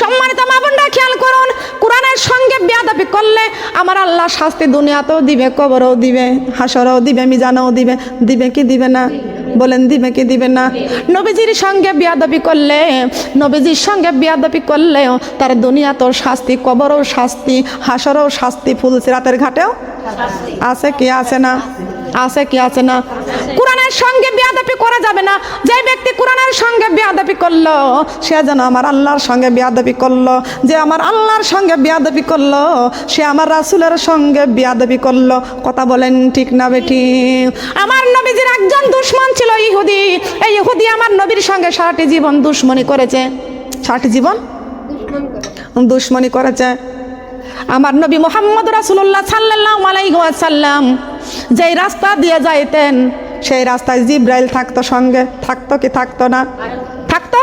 সম্মানিত মা বোনরা খেয়াল করুন, কোরআনের সঙ্গে বেয়াদবি করলে আমার আল্লাহ শাস্তি দুনিয়াতেও দিবে, কবরেও দিবে, হাসরেও দিবে, মিজানেও দিবে। দিবে কি দিবে না? বলেন দিবে কি দিবে না? নবীজির সঙ্গে বেয়াদবি করলে, নবীজির সঙ্গে বেয়াদবি করলেও তার দুনিয়াতেও শাস্তি, কবরেও শাস্তি, হাসরেও শাস্তি, ফুলসিরাতের ঘাটেও আছে কি আছে না? আছে কি আছে না? কোরআনের সঙ্গে বেয়াদবি করা যাবে না। যে ব্যক্তি কোরআনের সঙ্গে বেয়াদবি করলো সে যেন আমার আল্লাহর সঙ্গে বেয়াদবি করলো, যে আমার আল্লাহর সঙ্গে বেয়াদবি করলো সে আমার রাসূলের সঙ্গে বেয়াদবি করলো। কথা বলেন ঠিক না বেঠি? আমার নবীজির একজন দুশমন ছিল ইহুদি। এই ইহুদি আমার নবীর সঙ্গে সারাটি জীবন দুশমনি করেছে, সারাটি জীবন দুশমনি করেছে। আমার নবী মুহাম্মদ রাসূলুল্লাহ সাল্লাল্লাহু আলাইহি ওয়াসাল্লাম যেই রাস্তা দিয়ে যাইতেন সেই রাস্তায় জিবরাইল থাকতো সঙ্গে, থাকতো কি থাকতো না? থাকতো।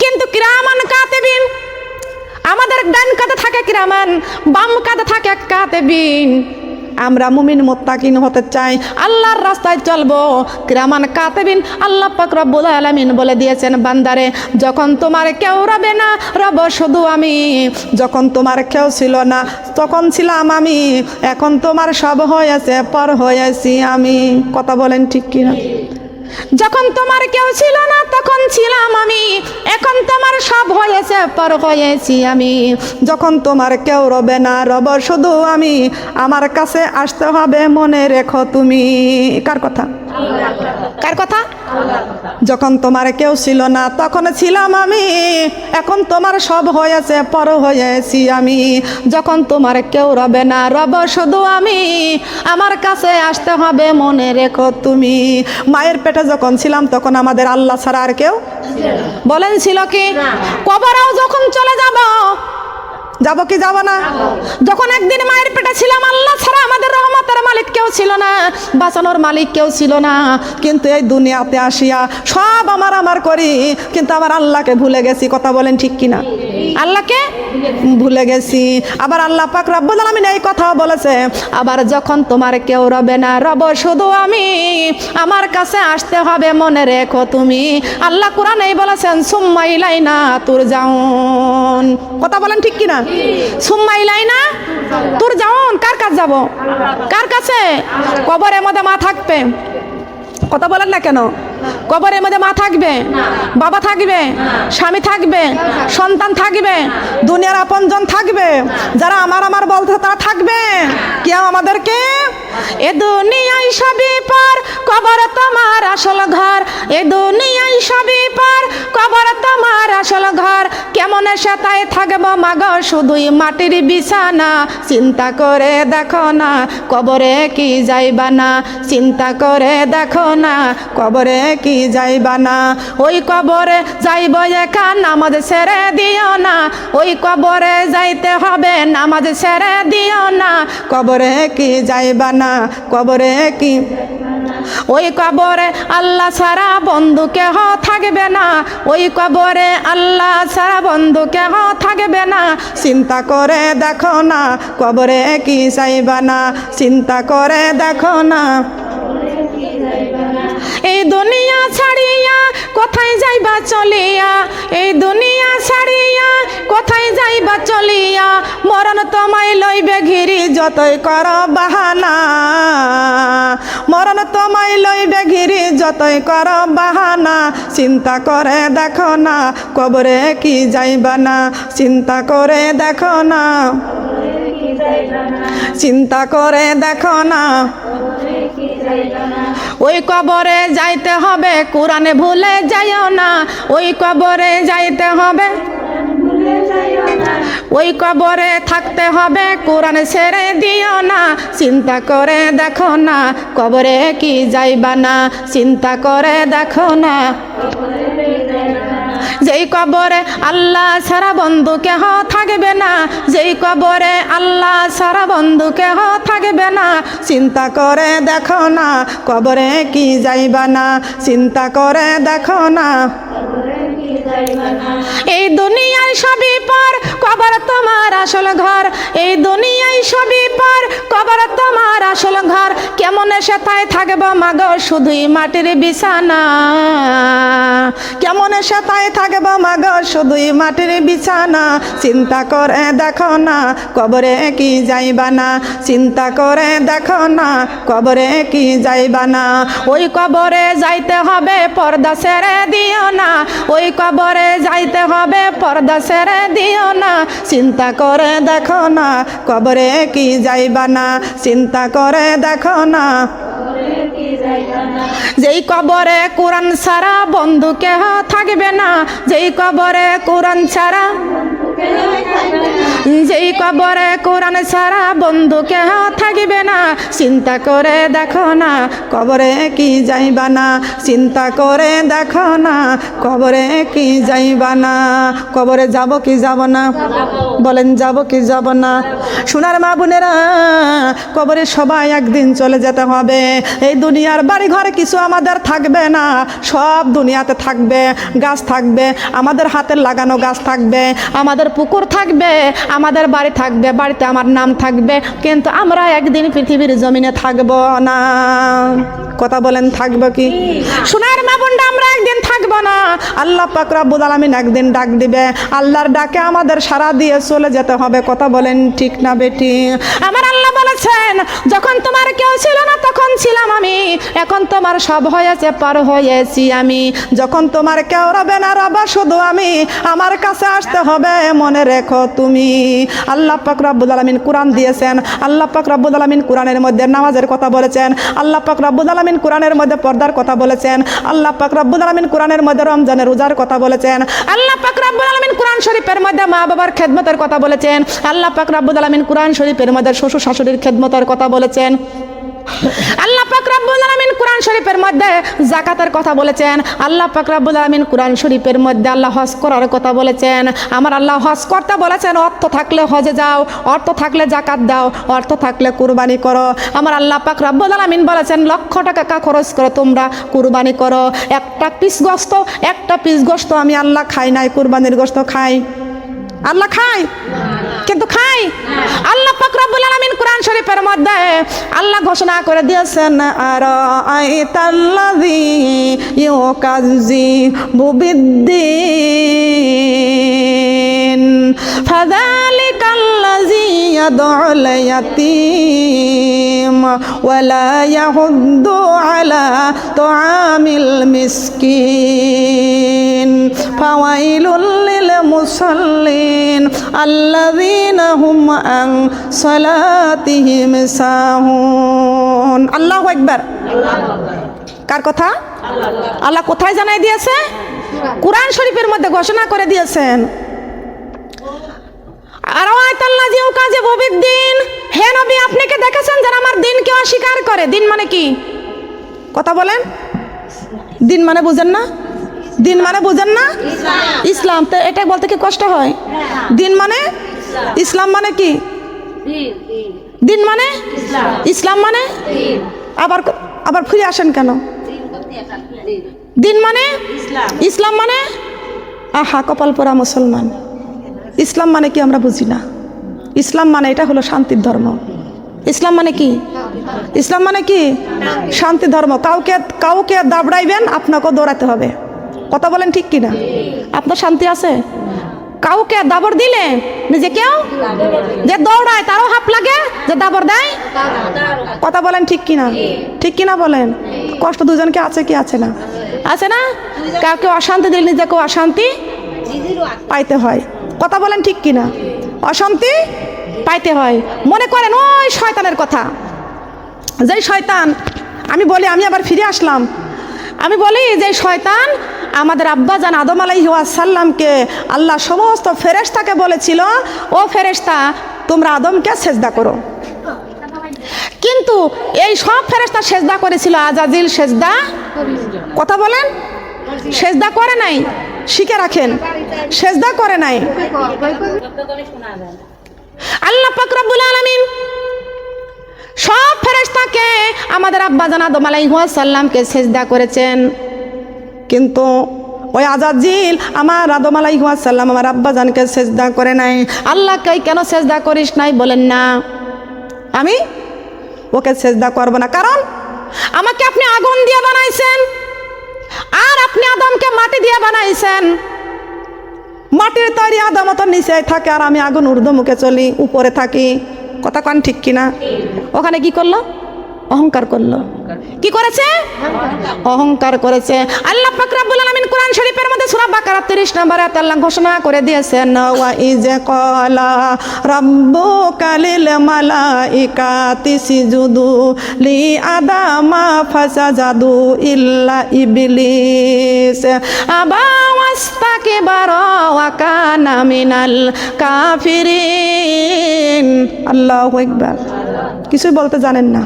কিন্তু কিরামান কাতিবিন, আমাদের ডান কাঁধে থাকে কিরামান, বাম কাঁধে থাকে কাতিবিন। আমরা মুমিন মুত্তাকিন হতে চাই, আল্লাহর রাস্তায় চলবো, কিরামান কাতিবিন। আল্লাহ পাক রব্বুল আলামিন বলে দিয়েছেন, বান্দারে যখন তোমার কেউ রবে না, রব শুধু আমি। যখন তোমার কেউ ছিল না তখন ছিলাম আমি, এখন তোমার সব হয়েছে, পর হয়েছি আমি। কথা বলেন ঠিক কিনা? যখন তোমার কেউ ছিল না তখন ছিলাম আমি, এখন তোমার সব হয়েছে, পর হয়েছি আমি। যখন তোমার কেউ রবে না, রব শুধু আমি। আমার কাছে আসতে হবে, মনে রেখো তুমি। কার কথা? কার কথা? যখন তোমার কেউ ছিল না তখন ছিলাম আমি, এখন তোমার সব হয়েছে, পর হয়েছি আমি। যখন তোমার কেউ রবে না, রব শুধু আমি। আমার কাছে আসতে হবে, মনে রেখো তুমি। মায়ের পেটে যখন ছিলাম তখন আমাদের আল্লাহ ছাড়া আর কেউ বলেন ছিল কি? কবরেও যখন চলে যাব, যাব কি যাব না? যখন একদিন মায়ের পেটে ছিলাম আল্লাহ ছাড়া আমাদের রহমতের মালিক কেউ ছিল না, বাঁচানোর মালিক কেউ ছিল না। কিন্তু এই দুনিয়াতে আসিয়া সব আমার করি, কিন্তু আমার আল্লাহকে ভুলে গেছি। কথা বলেন ঠিক কিনা? আল্লাহকে ভুলে গেছি। আবার আল্লাহ পাক রব্বুল আলামিন এই কথাও বলেছে, আবার যখন তোমার কেউ রবে না, রব শুধু আমি। আমার কাছে আসতে হবে, মনে রেখো তুমি। আল্লাহ কোরআনেই বলেছেন, সুম্মা ইলাইনা তুরজাউন। কথা বলেন ঠিক কিনা? সুম্মা ইলাইনা তুরজাউন। কার কাছে যাব? কার কাছে? কবরের মধ্যে মা থাকবে। কথা বলেন না কেন? কবরের মধ্যে মা থাকবে, বাবা থাকবে, স্বামী থাকবে, সন্তান থাকবে, দুনিয়ার আপনজন থাকবে, যারা আমার বলতে তারা থাকবে। কেউ আমাদেরকে এ দুনিয়ায় সবই পার, কবর তোমার আসল ঘর। এ দুনিয়ায় সবই পার, কবর তোমার আসল ঘর। কেমন সে তাই থাকবো মাগো, শুধুই মাটির বিছানা। চিন্তা করে দেখো না, কবরে কি যাইবা না। চিন্তা করে দেখো না, কবরে কি যাইবা না। ওই কবরে যাইব একা, নামাজ ছেড়ে দিও না। ওই কবরে যাইতে হবে, নামাজ ছেড়ে দিও না। কবরে কি যাইবা না, কবরে কি। ওই কবরে আল্লাহ ছাড়া বন্ধু কেহ থাকবে না। ওই কবরে আল্লাহ ছাড়া বন্ধু কেহ থাকবে না। চিন্তা করে দেখো না, কবরে কি যাইবা না। চিন্তা করে দেখো না। এই দুনিয়া ছাড়িয়া কোথায় যাইবা চলিয়া, এই দুনিয়া ছাড়িয়া কোথায় যাইবা চলিয়া। মরণ তোমায় লইবে ঘিরি, যতই কর বাহানা। মরণ তোমায় লইবে ঘিরি, যতই কর বাহানা। চিন্তা করে দেখো না, কবরে কি যাইবা না। চিন্তা করে দেখো না, চিন্তা করে দেখো না। ওই কবরে যাইতে হবে, কোরআনে ভুলে যাইও না। ওই কবরে যাইতে হবে, ওই কবরে থাকতে হবে, কোরআন ছেড়ে দিও না। চিন্তা করে দেখো না, কবরে কি যাইবা না। চিন্তা করে দেখো না। যেই কবরে আল্লাহ ছাড়া বন্ধু কেহ থাকবে না। যেই কবরে আল্লাহ ছাড়া বন্ধু কেহ থাকবে না। চিন্তা করে দেখো না, কবরে কি যাইবা না। চিন্তা করে দেখো না। এই দুনিয়ায় সবই পার, কবর তোমার আসল ঘর, এই দুনিয়ায় সবই পর, কবর তোমার আসল ঘর। কেমন সেথায় থাকবো মাগো শুধুই মাটির বিছানা, কেমন সেথায় থাকবো মাগো শুধুই মাটির বিছানা। চিন্তা করে দেখো না কবরে কি যাইবা না, চিন্তা করে দেখো না কবরে কি যাইবা না। ওই কবরে যাইতে হবে পর্দা ছেড়ে দিও না, ওই কবরে যাইতে হবে পর্দা ছেড়ে দিও না। চিন্তা করে দেখো না কবরে কি যাইবা না, চিন্তা করে দেখো না। যেই কবরে কোরআন ছাড়া বন্ধু কেহ থাকবে না, যেই কবরে কোরআন ছাড়া, যেই কবরে কোরআন ছাড়া বন্ধু কেহ থাকবে না। চিন্তা করে দেখো না কবরে কি যাইবা না, চিন্তা করে দেখো না কবরে কি যাইবা না। কবরে যাব কি যাব না বলেন, যাব কি যাব না? সোনার মা বোনেরা, কবরে সবাই একদিন চলে যেতে হবে। এই দুনিয়ার বাড়ি ঘরে কিছু আমাদের থাকবে না, সব দুনিয়াতে থাকবে। গাছ থাকবে, আমাদের হাতের লাগানো গাছ থাকবে, আমাদের পুকুর থাকবে, আমাদের বাড়ি থাকবে, বাড়িতে আমার নাম থাকবে, কিন্তু আমরা একদিন পৃথিবীর জমিনে থাকবো না। কথা বলেন, থাকবো কি? সোনার মা বোনরা, আমরা একদিন থাকবো না। আল্লাহ পাক রব্বুল আলামিন একদিন ডাক দিবে, আল্লাহর ডাকে আমাদের সারা দিয়ে চলে যেতে হবে। কথা বলেন ঠিক না বেটি? আমার আল্লাহ বলেছেন, যখন তোমার কেউ ছিল না তখন ছিলাম আমি, এখন তোমার সব হয়েছে পার হয়েছি আমি। যখন তোমার কেউ রবে না, রবা শুধু আমি, আমার কাছে আসতে হবে মনে রেখো তুমি। আল্লাহ পাক রব্বুল আলামিন কোরআন দিয়েছেন, আল্লাহ পাক রব্বুল আলামিন কোরআনের মধ্যে নামাজের কথা বলেছেন, আল্লাহ পাক রব্বুল আলামিন কোরআনের মধ্যে পর্দার কথা বলেছেন, আল্লাহ পাক রব্বুল আলামিন কোরআনের মধ্যে রমজানের রোজার কথা বলেছেন, আল্লাহ পাক রব্বুল আলামিন কোরআন শরীফের মধ্যে মা বাবার খেদমতের কথা বলেছেন, আল্লাহ পাক রব্বুল আলামিন কোরআন শরীফের মধ্যে শ্বশুর শাশুড়ির খেদমতের কথা বলেছেন, আল্লাহ পাক রব্বুল আলামিন কোরআন শরীফের মধ্যে যাকাতের কথা বলেছেন, আল্লাহ পাক রব্বুল আলামিন কোরআন শরীফের মধ্যে আল্লাহ হজ করার কথা বলেছেন। আমার আল্লাহ হজ করতে বলেছেন, অর্থ থাকলে হজে যাও, অর্থ থাকলে যাকাত দাও, অর্থ থাকলে কুরবানি করো। আমার আল্লাহ পাক রব্বুল আলামিন বলেছেন, লক্ষ টাকা খরচ করে তোমরা কুরবানি করো। একটা পিস গোশত আমি আল্লাহ খাই নাই, কুরবানির গোশত খাই? আল্লাহ খাই? কিন্তু খাই। আল্লাহ পাক রব্বুল আলামিন কোরআন শরীফের মধ্যে আল্লাহ ঘোষণা করে দিয়েছেন, আর আইতাল্লাযী ইউকাযযিবু বিদ্দীন ফাযালিকাল্লাযী ইয়াদউল ইয়াতীম ওয়া লা ইয়াহুদ্দু আলা তুআমিল মিসকিন ফাওয়াইলুল লিল মুসাল্লিন আল্লাযীনা হুম আন সালাতিহিম সাহুন। আল্লাহু আকবার। কার কথা? আল্লাহ কোথায় জানাই দিয়েছে? কোরআন শরীফের মধ্যে ঘোষণা করে দিয়েছেন, আর আয়াতুল্লাযী ইউকাযযিবু বিদ্দীন, হে নবী আপনি কি দেখেছেন যারা আমার দিনকে অস্বীকার করে? দিন মানে কি? কথা বলেন। দিন মানে বুঝেন না? দিন মানে বুঝেন না? ইসলাম। তো এটা বলতে কি কষ্ট হয়? দিন মানে ইসলাম মানে কি? দিন মানে ইসলাম মানে আবার ফিরে আসেন কেন? দিন মানে ইসলাম মানে, আহা কপাল পোড়া মুসলমান। ইসলাম মানে কি আমরা বুঝি না। ইসলাম মানে এটা হলো শান্তির ধর্ম। ইসলাম মানে কি? ইসলাম মানে কি? শান্তি ধর্ম। কাউকে দাবড়াইবেন, আপনাকেও দৌড়াতে হবে। কথা বলেন ঠিক কিনা? আপনার শান্তি আছে? কাউকে দাবড় দিলে নিজে কেউ যে দৌড়ায় তারও হাপ লাগে, যে দাবড় দেয়। কথা বলেন ঠিক কিনা? ঠিক কিনা বলেন? কষ্ট দুজনকে আছে কি আছে না? আছে না? কাউকে অশান্তি দিলে নিজেকেও অশান্তি পাইতে হয়। কথা বলেন ঠিক কিনা? অশান্তি পাইতে হয়। মনে করেন ওই শয়তানের কথা, যেই শয়তান, আমি আবার ফিরে আসলাম, আমি বলি যে শয়তান আমাদের আব্বাজান আদম আলাইহিস সালামকে আল্লাহ সমস্ত ফেরেশতাকে বলেছিল, ও ফেরেশতা তোমরা আদমকে সেজদা করো। কিন্তু এই সব ফেরেশতা সেজদা করেছিল, আজাজিল সেজদা, কথা বলেন, সেজদা করে নাই। শিখে রাখেন, সেজদা করে নাই। আল্লাহ পাক রব্বুল আলামিন সব ফেরেশতাকে আমাদের আব্বাজান আদম আলাইহিস সালামকে সেজদা করেছেন, কিন্তু ওই আজাজিল আমার আদম আলাইহিস সালাম আমার আব্বাজানকে সেজদা করে নাই। আল্লাহকে কেন সেজদা করিস নাই? বলেন না আমি ওকে সেজদা করব না, কারণ আমাকে আপনি আগুন দিয়ে বানাইছেন আর আপনি আদমকে মাটি দিয়ে বানাইছেন। মাটির তৈরি আদম তো নিচে থাকে আর আমি আগুন ঊর্ধ্বমুখে চলি, উপরে থাকি। কথা কান ঠিক কিনা? ওখানে কি করলো? অহংকার করলো। কি করেছে? অহংকার করেছে। আল্লাহ পাক রব্বুল আলামিন কোরআন শরীফের মধ্যে সূরা বাকারা 30 নম্বর আয়াতে আল্লাহ ঘোষণা করে দিয়েছেন, ওয়া ইজ ক্বালা রাব্বুকা লিল মালাইকাতি ইসজুদু লি আদামা ফাসাজাদু ইল্লা ইবলিস আবা ওয়াস্তাকবারা ওয়া কানা মিনাল কাফিরিন। আল্লাহু আকবার। কিছুই বলতে জানেন না।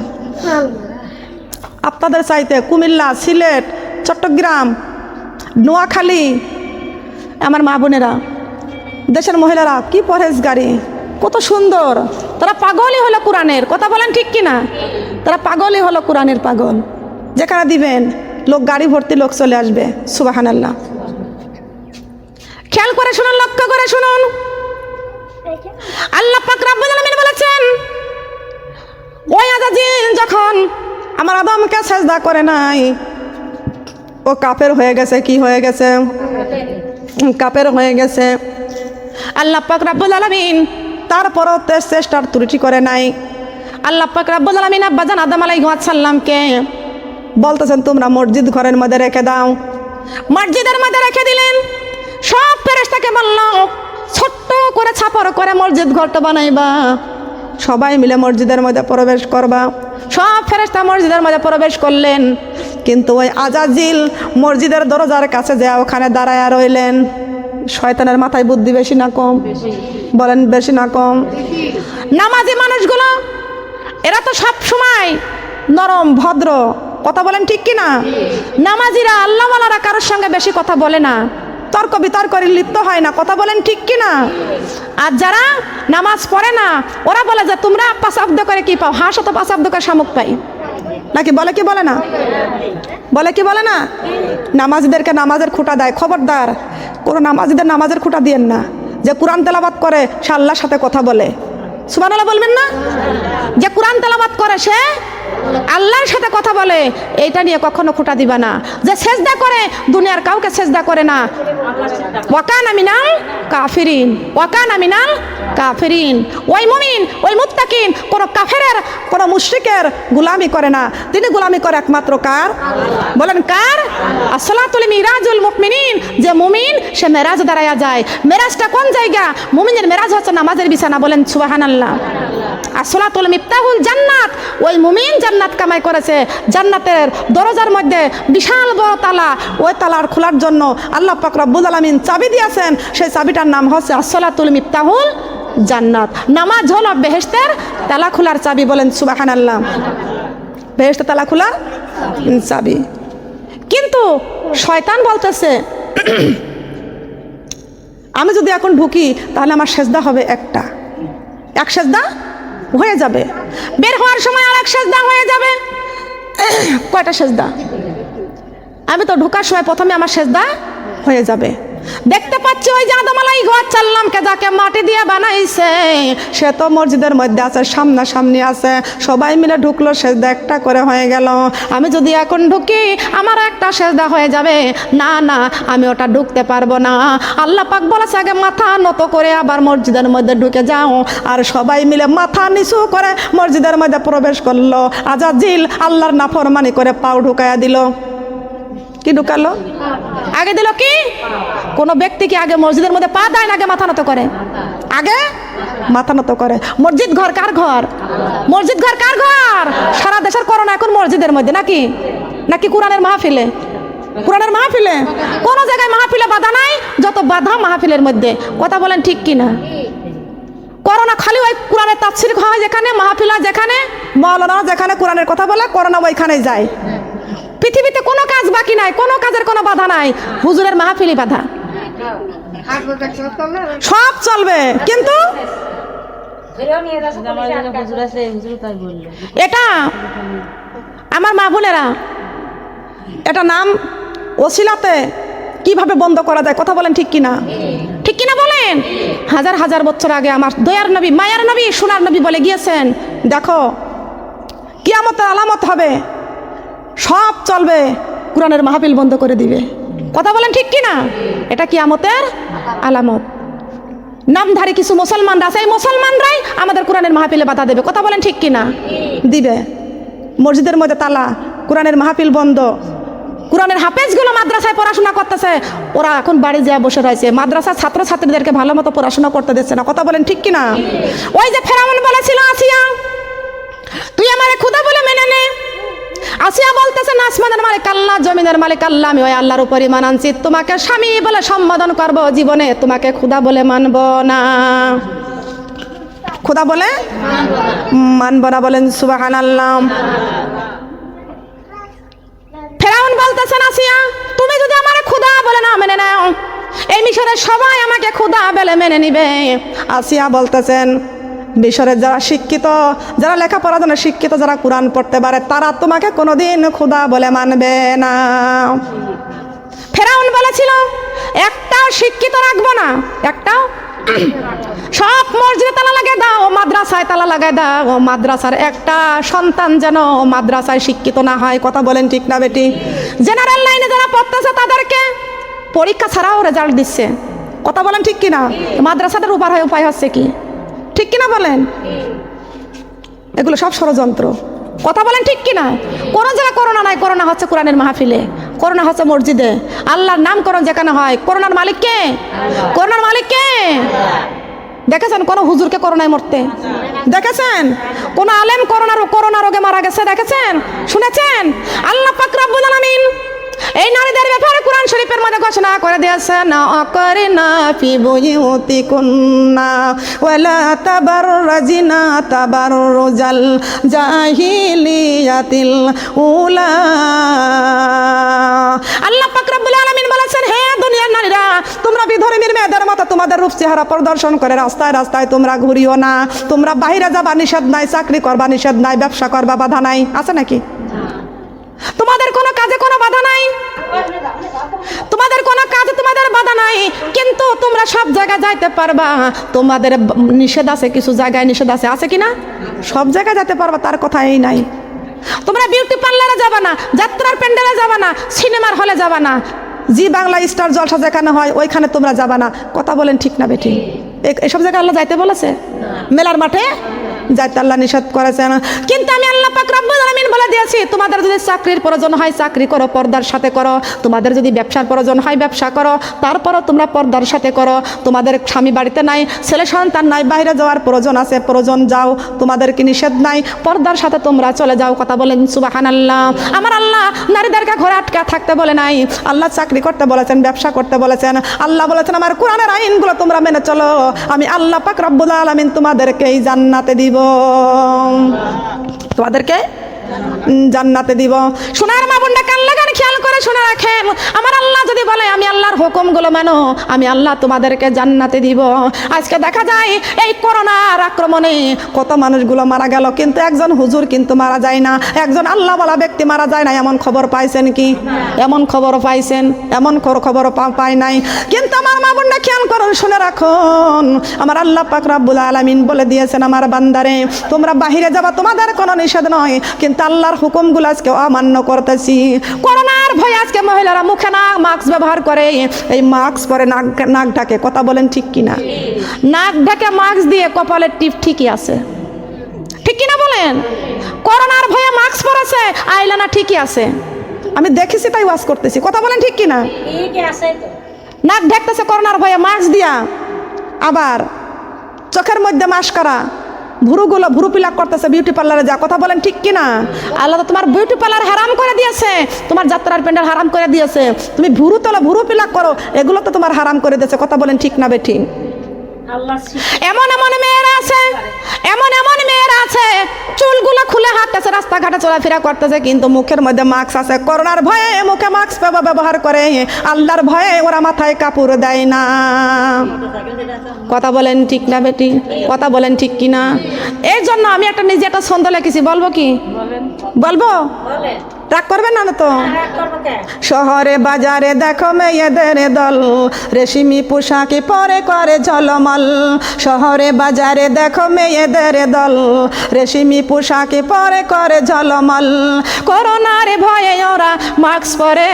আপনাদের চাইতে কুমিল্লা, সিলেট, চট্টগ্রাম, নোয়াখালী আমার মা বোনেরা, দেশের মহিলারা কি পরহেজগারি, কত সুন্দর। তারা পাগলই হলো কোরআনের। কথা বলেন ঠিক কিনা? তারা পাগলই হলো কোরআনের পাগল। যেখানে দিবেন লোক গাড়ি ভর্তি লোক চলে আসবে। সুবহানাল্লাহ। খেয়াল করে শুনুন, লক্ষ্য করে শুনুন। আল্লাহ পাক রব্বুল আলামিন বলেছেন, ওই আজাজিল যখন আমার আদমকে সেজদা করে নাই, ও কাফের হয়ে গেছে। কি হয়ে গেছে? কাফের হয়ে গেছে। আল্লাহ পাক রব্বুল আলামিন তারপরও চেষ্টার ত্রুটি করে নাই। আল্লাহ পাক রব্বুল আলামিন আব্বাজান আদম আলাইহিস সালামকে বলতেছেন, তোমরা মসজিদ ঘরের মধ্যে রেখে দাও। মসজিদের মধ্যে রেখে দিলেন। সব ফেরেশতাকে বলল, ছোট্ট করে ছাপর করে মসজিদ ঘরটা বানাইবা, সবাই মিলে মসজিদের মধ্যে প্রবেশ করবা। সব ফেরেশতা মসজিদের মধ্যে প্রবেশ করলেন, কিন্তু ওই আজাজিল মসজিদের দরজার কাছে যা ওখানে দাঁড়ায় রইলেন। শয়তানের মাথায় বুদ্ধি বেশি না কম? বলেন বেশি না কম? নামাজি মানুষগুলো এরা তো সব সময় নরম ভদ্র। কথা বলেন ঠিক কিনা? নামাজিরা আল্লাহওয়ালারা কারোর সঙ্গে বেশি কথা বলে না, তর্ক বিতর্কে লিপ্ত হয় না। কথা বলেন ঠিক কিনা? আর যারা নামাজ পড়ে না ওরা বলে যে তোমরা পাঁচ শব্দ করে কি পাও? হাঁস তো পাঁচ শব্দ করে শামুক পাই নাকি? বলে কি বলে না? বলে কি বলে না? নামাজিদেরকে নামাজের খুঁটা দেয়। খবরদার, কোনো নামাজিদের নামাজের খুঁটা দিয়েন না। যে কোরআন তেলাওয়াত করে সে আল্লাহর সাথে কথা বলে। সুবহানাল্লাহ বলবেন না? যে কোরআন তেলাওয়াত করে সে আল্লাহর সাথে কথা বলে, এইটা নিয়ে কখনো খুঁটা দিবা না। যে সেজদা করে দুনিয়ার কাউকে সেজদা করে না, ওয়াকানা মিনাল কাফিরিন, ওয়াকানা মিনাল কাফিরিন। ওই মুমিন, ওই মুত্তাকিন কোন কাফেরের, কোন মুশরিকের গোলামি করে না। তিনি গোলামি করে একমাত্র কার? বলেন কার? আসসালাতুল মিরাজুল মুমিনিন। যে মুমিন সে মেরাজ দাঁড়ায়া যায়। মেরাজটা কোন জায়গা? মুমিনের মেরাজ হচ্ছে নামাজের বিছানা। বলেন সুবহানাল্লাহ। আসসালাতুল মিফতাহুল জান্নাত। ওই মুমিন জান্নাত কামাই করেছে। জান্নাতের দরজার মধ্যে বিশাল বড় তালা, ওই তালার খোলার জন্য আল্লাহ পাক রব্বুল আলামিন চাবি দিয়েছেন। সেই চাবিটার নাম হচ্ছে আসসালাতুল মিফতাহুল জান্নাত। নামাজ হলো বেহেশতের তালা খোলার চাবি। বলেন সুবহানাল্লাহ। বেহেশতের তালা খোলার চাবি। কিন্তু শয়তান বলতেছে, আমি যদি এখন ঢুকি তাহলে আমার সেজদা হবে একটা, এক সেজদা হয়ে যাবে, বের হওয়ার সময় আর এক সেজদা হয়ে যাবে। কয়টা সেজদা? আমি তো ঢোকার সময় প্রথমে আমার সেজদা হয়ে যাবে। দেখতে পাচ্ছি ওই যে আদম আলাইহিস সালামকে যাকে মাটি দিয়ে বানাইছে সে তো মসজিদের মধ্যে আছে, সামনাসামনি আছে। সবাই মিলে ঢুকলো, সেজদা একটা করে হয়ে গেল। আমি যদি এখন ঢুকি আমার একটা সেজদা হয়ে যাবে। না না, আমি ওটা ঢুকতে পারবো না। আল্লাহ পাক বলেছে আগে মাথা নত করে আবার মসজিদের মধ্যে ঢুকে যাও। আর সবাই মিলে মাথা নিচু করে মসজিদের মধ্যে প্রবেশ করলো। আজাজিল আল্লাহর নাফরমানি করে পাও ঢুকায়া দিল। কি ঢুকালো? আগে দিল কি? কোন ব্যক্তি কি আগে মসজিদের মধ্যে পা দেয় না আগে মাথা নত করে? আগে মাথা নত করে। মসজিদ ঘর কার ঘর? মসজিদ ঘর কার ঘর? সারা দেশের করোনা এখন মসজিদের মধ্যে নাকি? নাকি কোরআনের মাহফিলে? কোরআনের মাহফিলে কোন জায়গায় মাহফিলে বাধা নাই, যত বাধা মাহফিলের মধ্যে। কথা বলেন ঠিক কিনা? করোনা খালি ওই কোরআনের তাফসীর হয় যেখানে, মাহফিল হয় যেখানে, মাওলানা যেখানে কোরআনের কথা বলে, করোনা ওইখানেই যায়। পৃথিবীতে কোনো কাজ বাকি নাই, কোনো কাজের কোনো বাধা নাই। হুজুরের মাহফিলি বাধা। সব চলবে, কিন্তু এটা আমার মা বোনেরা, এটা নাম ওসিলাতে কিভাবে বন্ধ করা যায়, কথা বলেন ঠিক কিনা? ঠিক কিনা বলেন? হাজার হাজার বছর আগে আমার দয়ার নবী, মায়ার নবী, সোনার নবী বলে গিয়েছেন, দেখো কিয়ামতের আলামত হবে, সব চলবে, কোরআনের মাহফিল বন্ধ করে দিবে। কথা বলেন ঠিক কিনা? এটা কিয়ামতের আলামত। নামধারী কিছু মুসলমানরা আছে, এই মুসলমানরাই আমাদের কোরআনের মাহফিলে বাধা দেবে। কথা বলেন ঠিক কিনা? দিবে। মসজিদের মধ্যে তালা, কোরআনের মাহফিল বন্ধ, কোরআনের হাফেজগুলো মাদ্রাসায় পড়াশোনা করতেছে, ওরা এখন বাড়ি যেয়ে বসে রয়েছে, মাদ্রাসার ছাত্রছাত্রীদেরকে ভালো মতো পড়াশোনা করতে দিচ্ছে না। কথা বলেন ঠিক কিনা? ওই যে ফেরাউন বলেছিল আসিয়া, তুই আমারে খোদা বলে মেনে নে। আসিয়া বলতেছেন আসমানের মালিক আল্লাহ, জমিনের মালিক আল্লাহ, আমি ওই আল্লাহর উপর ঈমান আনছি, তোমাকে স্বামী বলে সম্বোধন করব, জীবনে তোমাকে খোদা বলে মানব না। খোদা বলে মানব না, বলেন সুবহানাল্লাহ। ফেরাউন বলতেছেন আসিয়া, তুমি যদি আমারে খোদা বলে না মেনে নাও, এই মিশরের সবাই আমাকে খোদা বলে মেনে নিবে। আসিয়া বলতেছেন মিশরের যারা শিক্ষিত, যারা লেখাপড়া জানে, শিক্ষিত যারা কোরআন পড়তে পারে, তারা তোমাকে কোনোদিন খোদা বলে মানবে না। ফেরাউন বলেছিল একটাও শিক্ষিত রাখবো না, একটাও। সব মসজিদে তালা লাগিয়ে দাও, মাদ্রাসায় তালা লাগাই দাও, মাদ্রাসার একটা সন্তান যেন মাদ্রাসায় শিক্ষিত না হয়। কথা বলেন ঠিক না বেটি? জেনারেল লাইনে যারা পড়তেছে তাদেরকে পরীক্ষা ছাড়াও রেজাল্ট দিচ্ছে। কথা বলেন ঠিক কিনা? মাদ্রাসাদের উপায় হচ্ছে কি? ঠিক কিনা বলেন? এগুলো সব ষড়যন্ত্র। কথা বলেন ঠিক কিনা? কোনো জায়গায় করোনা নাই, করোনা হচ্ছে কোরআনের মাহফিলে, করোনা হচ্ছে মসজিদে, আল্লাহর নামকরণ যেখানে হয়। করোনার মালিক কে? করোনার মালিক কে? দেখেছেন কোন হুজুরকে করোনায় মরতে? দেখেছেন কোন আলেম করোনা রোগে মারা গেছে? দেখেছেন? শুনেছেন? আল্লাহ পাক রব্বুল আলামিন এই নারীদের ব্যাপারে কোরআন শরীফের মধ্যে ঘোষণা করে দিয়েছেন, আকারিনা ফি বুয়ুতিকুন্না ওয়ালা তাবাররাজিনা তাবাররুজাল জাহিলিয়াতিল উলা। আল্লাহ পাক রব্বুল আলামিন বলেছেন, হে দুনিয়ার নারীরা, তোমরা বিধর্মীর মেয়েদের মতো তোমাদের রূপ চেহারা প্রদর্শন করে রাস্তায় রাস্তায় তোমরা ঘুরিও না। তোমরা বাইরে যাবা নিষেধ নাই, চাকরি করবা নিষেধ নাই, ব্যবসা করবা বাধা নাই, আছে নাকি? তোমাদের কোনো কাজে কোনো বাধা নাই, তোমাদের কোনো কাজে তোমাদের বাধা নাই, কিন্তু তোমরা সব জায়গায় যাইতে পারবা। তোমাদের নিষেধ আছে, কিছু জায়গায় নিষেধ আছে, আছে কিনা? সব জায়গায় যেতে পারবা, তার কথাই নাই। তোমরা বিউটি পার্লারে যাবা না, যাত্রার প্যান্ডেলে যাবা না, সিনেমার হলে যাবা না, জি বাংলা স্টার জলসা যেখানে হয় ওইখানে তোমরা যাবা না। কথা বলেন ঠিক না বেটি? এসব জায়গায় আল্লাহ যাইতে বলেছে? মেলার মাঠে যাইতে আল্লাহ নিষেধ করেছেন। কিন্তু আমি আল্লাহ পাক রব্বুল আলামিন বলে দিয়েছি, তোমাদের যদি চাকরির প্রয়োজন হয় চাকরি করো, পর্দার সাথে করো। তোমাদের যদি ব্যবসার প্রয়োজন হয় ব্যবসা করো, তারপরও তোমরা পর্দার সাথে করো। তোমাদের স্বামী বাড়িতে নাই, ছেলে সন্তান নাই, বাইরে যাওয়ার প্রয়োজন আছে, প্রয়োজন যাও, তোমাদেরকে নিষেধ নাই, পর্দার সাথে তোমরা চলে যাও। কথা বলেন সুবহানাল্লাহ। আমার আল্লাহ নারীদেরকে ঘরে আটকা থাকতে বলে নাই, আল্লাহ চাকরি করতে বলেছেন, ব্যবসা করতে বলেছেন। আল্লাহ বলেছেন আমার কোরআনের আইনগুলো তোমরা মেনে চলো, আমি আল্লাহ পাক রব্বুল আলামিন তোমাদেরকে এই জান্নাতে দিব, তোমাদেরকে জান্নাতে দিব। সোনার মা বোনটা কান লাগান, খেয়াল করে শুনে রাখেন, আমার আল্লাহ যদি বলে আমি আল্লাহর হুকুমগুলো মানো, আমি আল্লাহ তোমাদেরকে জান্নাতে দিব। আজকে দেখা যায় এই করোনার আক্রমণে কত মানুষগুলো মারা গেল, কিন্তু একজন হুজুর কিন্তু মারা যায় না, একজন আল্লাহওয়ালা ব্যক্তি মারা যায় না। এমন খবর পাইছেন কি? এমন খবর পাইছেন? এমন খবর পাই নাই। কিন্তু আমার মা বোনটা খেয়াল করুন, শুনে রাখুন, আমার আল্লাহ পাক রব্বুল আলামিন বলে দিয়েছেন, আমার বান্দারে তোমরা বাহিরে যাবা, তোমাদের কোনো নিষেধ নয়, কিন্তু আল্লাহর হুকুমগুলো আজকে অমান্য করতেছি। করোনার ভয়ে আজকে মহিলারা মুখে না মাস্ক ব্যবহার করে, এই মাস্ক পরে নাক ঢাকে। কথা বলেন ঠিক কিনা? নাক ঢাকে মাস্ক দিয়ে কপালের টিপ ঠিকই আছে, ঠিক কিনা বলেন? করোনার ভয়ে মাস্ক পরেছে, আইলানা ঠিকই আছে, আমি দেখেছি তাই ওয়াজ করতেছি। কথা বলেন ঠিক কিনা? নাক ঢাকতেছে করোনার ভয়ে মাস্ক দিয়া, আবার চোখের মধ্যে মাস্কারা, ভুরু পিলাক করতেছে বিউটি পার্লারে যা। কথা বলেন ঠিক কিনা? আল্লাহ তো তোমার বিউটি পার্লার হারাম করে দিয়েছে, তোমার যাত্রার প্যান্ডেল হারাম করে দিয়েছে, তুমি ভুরু পিলাক করো, এগুলো তো তোমার হারাম করে দিয়েছে। কথা বলেন ঠিক না বেঠিক? এমন এমন মেয়েরা আছে, এমন এমন মেয়েরা আছে, চুলগুলো খুলে হাঁটতেছে, রাস্তাঘাটে চলাফেরা করতেছে, কিন্তু মুখের মধ্যে মাস্ক আছে। করোনার ভয়ে মুখে মাস্ক ব্যবহার করে, আল্লাহর ভয়ে ওরা মাথায় কাপড় দেয় না। কথা বলেন ঠিক না বেটি? কথা বলেন ঠিক কি না? এই জন্য আমি একটা নিজে একটা ছন্দ লিখেছি, বলবো কি? বলবো? রাগ করবেন না তো? শহরে বাজারে দেখো মেয়েদের দল, রেশমি পোশাকে পরে করে ঝলমল। শহরে বাজারে দেখো মেয়েদের দল, রেশমি পোশাকে পরে করে ঝলমল। করোনার ভয়ে ওরা মাস্ক পরে,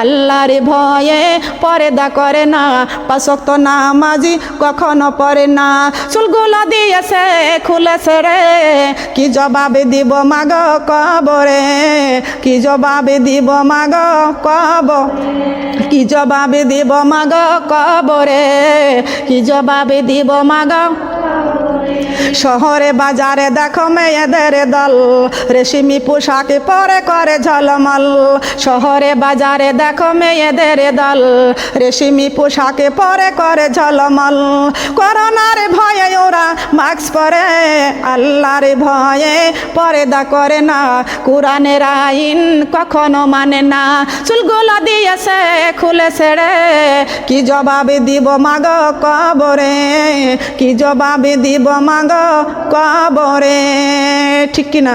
আল্লাহর ভয়ে পর্দা করে না। পাঁচ ওয়াক্ত নামাজি কখনো পড়ে না। চুলগুলো দিয়েছে খুলেছে রে, কি জবাবে দিব মাগ কবরে? কি জবাবে দিব মাগ কব, কি জবাবে দিব মাগ কবরে? কি জবাবে দিব মাগ? শহরে বাজারে দেখো মেয়েদের দল, রেশমি পোশাকে পরে করে ঝলমল। শহরে বাজারে দেখো মেয়েদের দল, রেশমি পোশাকে পরে করে ঝলমল। করোনার ভয়ে ওরা মাস্ক পরে, আল্লাহর ভয়ে পর্দা করে না। কোরআনের আইন কখনো মানে না। চুলগুলো দিয়েছে খুলেছে রে, কি জবাবে দিব মাগ কবরে? কি জবাবে দিব মাগ কবরে? ঠিক কিনা?